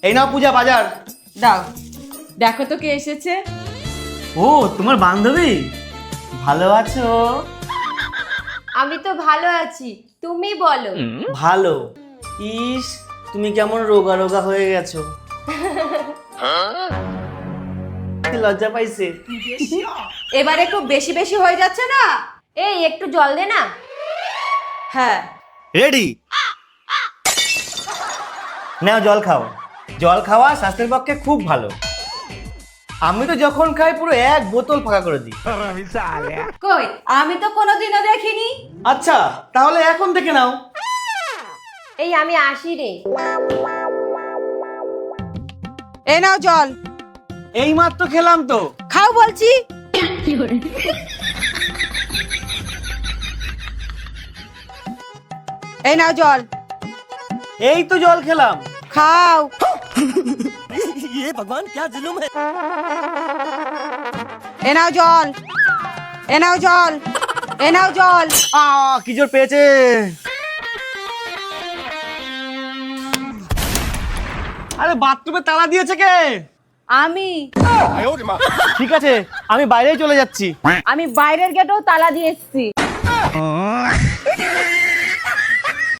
এই নাও পূজা বাজার। দাও, দেখো তো কে এসেছে। ও তোমার বান্ধবী, ভালো আছো? আমি তো ভালো আছি, তুমি বলো। ভালো। ইস, তুমি কেমন রোগা রোগা হয়ে গেছো। লজ্জা পাইছে। এবার একটু বেশি বেশি হয়ে যাচ্ছে না? এই একটু জল দে না। হ্যাঁ, রেডি। নাও জল খাও। জল খাওয়া স্বাস্থ্যের পক্ষে খুব ভালো। আমি তো যখন খাই পুরো এক বোতল ফাঁকা করে দিই। কই, আমি তো কোনোদিনও দেখিনি। আচ্ছা, তাহলে এখন থেকে নাও। এই আমি আসি রে। এই নাও জল। এই মাত্র খেলাম তো। খাও বলছি। এই নাও জল। এই তো জল খেলাম। খাও। ये भगवान क्या जुलुम है। এ নাও জল। এ নাও জল। এ নাও জল। কি জোর পেয়েছে। আরে বাথরুমে তালা দিয়েছে কে? আমি ঠিক আছে, আমি বাইরেই চলে যাচ্ছি। আমি বাইরের গেটেও তালা দিয়ে এসেছি।